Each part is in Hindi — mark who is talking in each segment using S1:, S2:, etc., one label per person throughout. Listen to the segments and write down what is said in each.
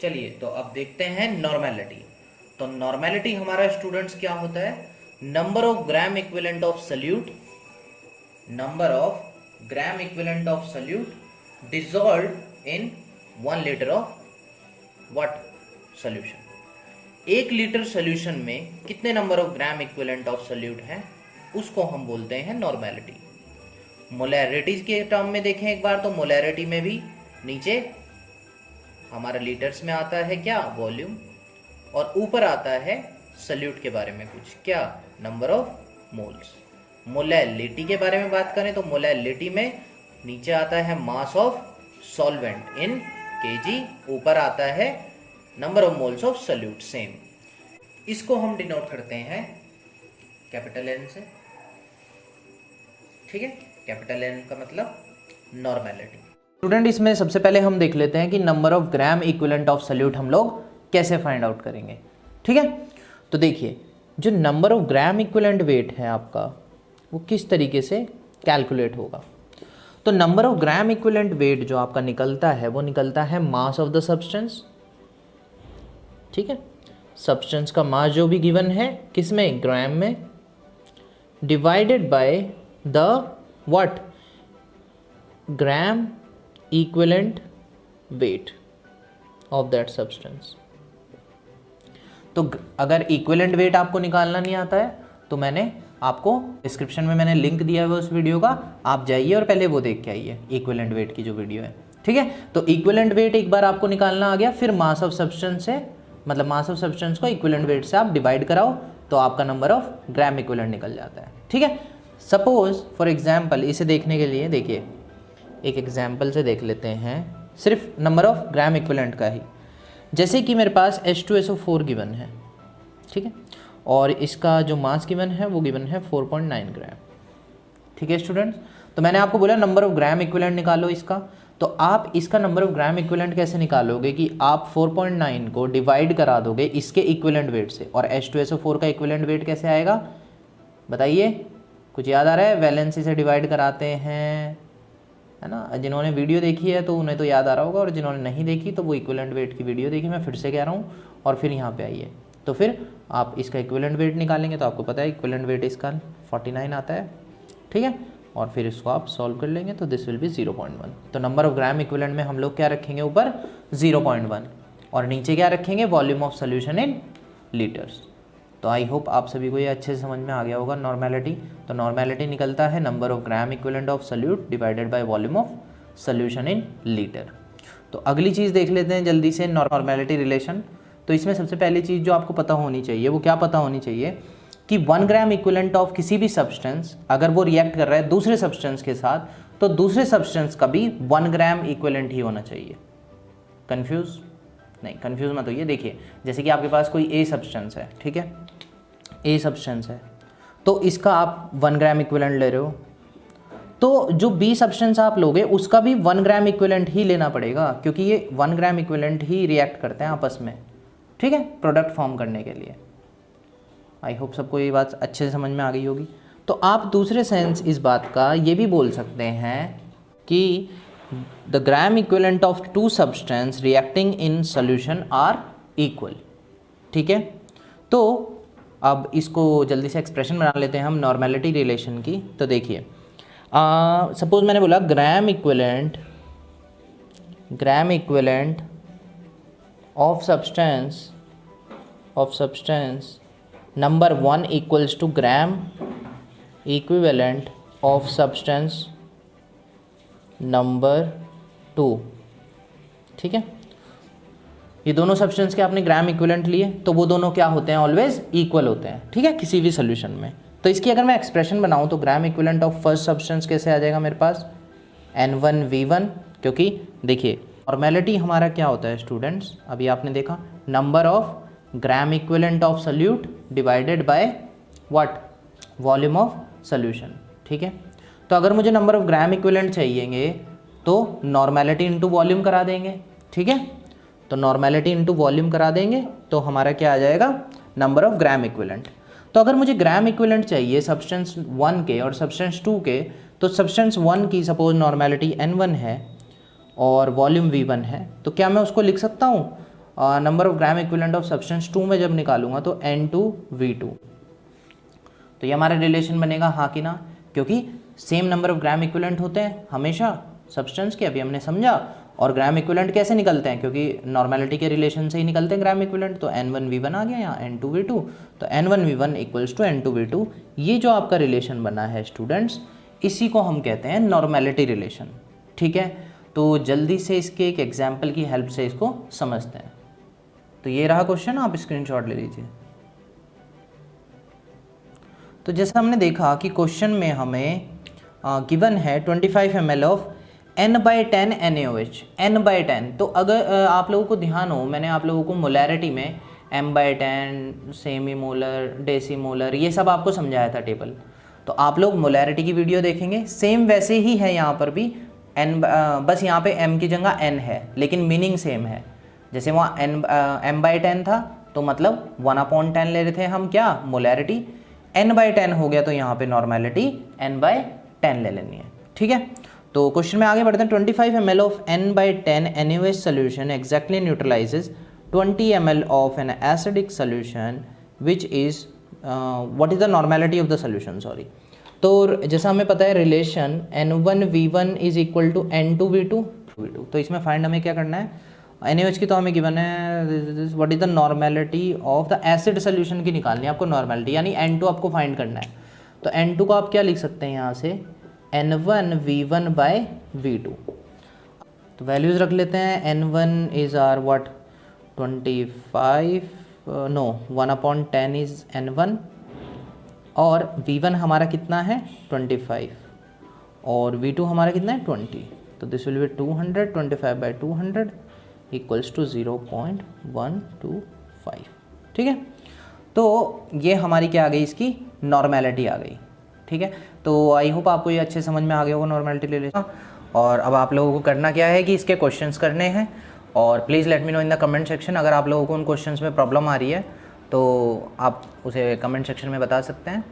S1: चलिए तो अब देखते हैं नॉर्मेलिटी। तो नॉर्मेलिटी हमारा स्टूडेंट्स क्या होता है, number of gram equivalent of solute, number of gram equivalent of solute dissolved in 1 litre of what solution. 1 litre solution में कितने number of gram equivalent of solute हैं, उसको हम बोलते हैं नॉर्मेलिटी। मोलैरिटी के टर्म में देखें एक बार, तो मोलैरिटी में भी नीचे हमारा लीटर्स में आता है क्या, वॉल्यूम, और ऊपर आता है सल्यूट के बारे में कुछ क्या, नंबर ऑफ मोल्स। मोलैलिटी के बारे में बात करें तो मोलैलिटी में नीचे आता है mass of solvent in KG, ऊपर आता है number of moles of solute, same. इसको हम डिनोट करते हैं कैपिटल एन से, ठीक है। कैपिटल एन का मतलब नॉर्मेलिटी। स्टूडेंट इसमें सबसे पहले हम देख लेते हैं कि number of gram equivalent of solute हम लोग कैसे फाइंड आउट करेंगे, ठीक है। तो देखिए जो number of gram equivalent weight है आपका, वो किस तरीके से कैलकुलेट होगा। तो number of gram equivalent weight जो आपका निकलता है वो निकलता है मास ऑफ द सब्सटेंस, ठीक है। सब्सटेंस का मास जो भी गिवन है किसमें, ग्राम में, divided by the what, gram equivalent weight of that substance. तो अगर इक्विवेलेंट वेट आपको निकालना नहीं आता है तो मैंने आपको डिस्क्रिप्शन में मैंने लिंक दिया हुआ उस वीडियो का, आप जाइए और पहले वो देख के आइए, इक्विवेलेंट वेट की जो वीडियो है, ठीक है। तो इक्विवेलेंट वेट एक बार आपको निकालना आ गया, फिर मास ऑफ सब्सटेंस से, मतलब मास ऑफ सब्सटेंस को इक्विवेलेंट वेट से आप डिवाइड कराओ तो आपका नंबर ऑफ ग्राम इक्विवेलेंट निकल जाता है, ठीक है। सपोज फॉर एग्जाम्पल, इसे देखने के लिए देखिए एक एग्जाम्पल से देख लेते हैं, सिर्फ नंबर ऑफ ग्राम इक्विवेलेंट का ही। जैसे कि मेरे पास H2SO4 गिवन है, ठीक है, और इसका जो मास गिवन है वो गिवन है 4.9 ग्राम, ठीक है स्टूडेंट्स। तो मैंने आपको बोला नंबर ऑफ ग्राम इक्विवेलेंट निकालो इसका, तो आप इसका नंबर ऑफ ग्राम इक्विवेलेंट कैसे निकालोगे कि आप 4.9 को डिवाइड करा दोगे इसके इक्विवेलेंट वेट से, और H2SO4 का इक्विवेलेंट वेट कैसे आएगा बताइए, कुछ याद आ रहा है, वैलेंसी से डिवाइड कराते हैं, है ना। जिन्होंने वीडियो देखी है तो उन्हें तो याद आ रहा होगा, और जिन्होंने नहीं देखी तो वो इक्विवेलेंट वेट की वीडियो देखी, मैं फिर से कह रहा हूँ, और फिर यहाँ पे आइए तो फिर आप इसका इक्विवेलेंट वेट निकालेंगे तो आपको पता है इक्विवेलेंट वेट इसका 49 आता है, ठीक है, और फिर इसको आप सॉल्व कर लेंगे तो दिस विल बी 0.1। तो नंबर ऑफ ग्राम इक्विवेलेंट में हम लोग क्या रखेंगे, ऊपर 0.1, और नीचे क्या रखेंगे, volume of solution in litres. तो आई होप आप सभी को ये अच्छे से समझ में आ गया होगा नॉर्मेलिटी। तो नॉर्मेलिटी निकलता है number of gram equivalent of solute divided by volume of solution in litre. तो अगली चीज़ देख लेते हैं जल्दी से, नॉर्मेलिटी रिलेशन। तो इसमें सबसे पहली चीज़ जो आपको पता होनी चाहिए वो क्या पता होनी चाहिए कि 1 ग्राम इक्विवेलेंट ऑफ किसी भी सब्सटेंस अगर वो रिएक्ट कर रहा है दूसरे सब्सटेंस के साथ, तो दूसरे सब्सटेंस का भी 1 ग्राम इक्विवेलेंट ही होना चाहिए। कंफ्यूज नहीं, कंफ्यूज मत होइए। देखिए जैसे कि आपके पास कोई ए सब्सटेंस है, ठीक है, ए सब्सटेंस है, तो इसका आप 1 ग्राम इक्विवेलेंट ले रहे हो, तो जो बी सब्सटेंस आप लोगे उसका भी 1 ग्राम इक्विवेलेंट ही लेना पड़ेगा, क्योंकि ये 1 ग्राम इक्विवेलेंट ही रिएक्ट करते हैं आपस में, ठीक है, प्रोडक्ट फॉर्म करने के लिए। आई होप सबको ये बात अच्छे से समझ में आ गई होगी। तो आप दूसरे सेंस इस बात का ये भी बोल सकते हैं कि the gram equivalent of 2 substance reacting in solution are equal, ठीक है। तो अब इसको जल्दी से एक्सप्रेशन बना लेते हैं हम नॉर्मेलिटी रिलेशन की। तो देखिए सपोज मैंने बोला gram equivalent of substance number 1 equals to gram equivalent of substance number 2, ठीक है। ये दोनों सब्सटेंस के आपने ग्राम इक्विवेलेंट लिए तो वो दोनों क्या होते हैं, ऑलवेज इक्वल होते हैं, ठीक है, किसी भी सोल्यूशन में। तो इसकी अगर मैं एक्सप्रेशन बनाऊं तो ग्राम इक्विवेलेंट ऑफ फर्स्ट सब्सटेंस कैसे आ जाएगा मेरे पास, N1V1, क्योंकि देखिए नॉर्मेलिटी हमारा क्या होता है स्टूडेंट्स, अभी आपने देखा number of gram equivalent of solute divided by what, volume of solution, ठीक है। तो अगर मुझे नंबर ऑफ ग्राम इक्विवेलेंट चाहिए तो नॉर्मेलिटी इंटू वॉल्यूम करा देंगे, ठीक है। तो नॉर्मेलिटी इंटू वॉल्यूम करा देंगे तो हमारा क्या आ जाएगा, नंबर ऑफ ग्राम इक्विवेलेंट। तो अगर मुझे ग्राम इक्विवेलेंट चाहिए सब्सटेंस 1 के और सब्सटेंस 2 के, तो सब्सटेंस 1 की सपोज नॉर्मेलिटी N1 है और वॉल्यूम V1 है, तो क्या मैं उसको लिख सकता हूँ number of gram equivalent of substance 2 में जब निकालूंगा तो N2V2, तो ये हमारा रिलेशन बनेगा हाँ कि ना, क्योंकि same number of gram equivalent होते हैं हमेशा सब्सटेंस के, अभी हमने समझा। और ग्राम इक्विवेलेंट कैसे निकलते हैं, क्योंकि नॉर्मेलिटी के रिलेशन से ही निकलते हैं ग्राम इक्विवेलेंट। तो N1V1 आ गया यहाँ N2V2, तो N1V1 इक्वल्स टू N2V2। ये जो आपका रिलेशन बना है स्टूडेंट्स, इसी को हम कहते हैं नॉर्मेलिटी रिलेशन। ठीक है, तो जल्दी से इसके एक एग्जाम्पल की हेल्प से इसको समझते हैं। तो ये रहा क्वेश्चन, आप स्क्रीनशॉट ले लीजिए। तो जैसा हमने देखा कि क्वेश्चन में हमें गिवन है 25 ml of N/10 NaOH, N/10। तो अगर आप लोगों को ध्यान हो, मैंने आप लोगों को मोलैरिटी में M/10, semi molar, deci molar, ये सब आपको समझाया था टेबल। तो आप लोग मोलैरिटी की वीडियो देखेंगे, सेम वैसे ही है यहाँ पर भी N, बस यहाँ पे M की जगह N है, लेकिन मीनिंग सेम है। जैसे वहाँ M/10 था तो मतलब 1/10 ले रहे थे हम, क्या मोलैरिटी। N/10 हो गया तो यहाँ पे नॉर्मेलिटी N/10 ले लेनी है। ठीक है, तो क्वेश्चन में आगे बढ़ते हैं। 25 ml of N/10 NaOH solution exactly न्यूट्रलाइजेज 20 ml of an acidic solution which is what is the normality of the solution, sorry. तो जैसा हमें पता है relation N1V1 is equal to N2V2, तो इसमें फाइंड हमें क्या करना है, NaOH की तो हमें गिवन है what is the normality of the acid solution की निकालनी है आपको नॉर्मेलिटी, यानी N2 आपको फाइंड करना है। तो N2 को आप क्या लिख सकते हैं यहाँ से, N1V1/V2। तो वैल्यूज़ रख लेते हैं। N1 is are what 25, no 1/10 is N1, और V1 हमारा कितना है 25, और V2 हमारा कितना है 20। तो this will be 200, 25/200 equals to 0.125। ठीक है, तो ये हमारी क्या आ गई, इसकी नॉर्मेलिटी आ गई। ठीक है, तो आई होप आपको ये अच्छे समझ में आ गया होगा नॉर्मेलिटी रिलेशन। और अब आप लोगों को करना क्या है कि इसके क्वेश्चंस करने हैं, और please let me know in the comment section अगर आप लोगों को उन क्वेश्चंस में प्रॉब्लम आ रही है तो आप उसे कमेंट सेक्शन में बता सकते हैं।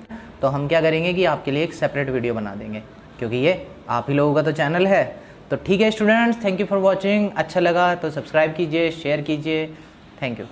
S1: तो हम क्या करेंगे कि आपके लिए एक सेपरेट वीडियो बना देंगे, क्योंकि ये आप ही लोगों का तो चैनल है। तो ठीक है students, thank you for watching. अच्छा लगा तो सब्सक्राइब कीजिए, शेयर कीजिए। Thank you.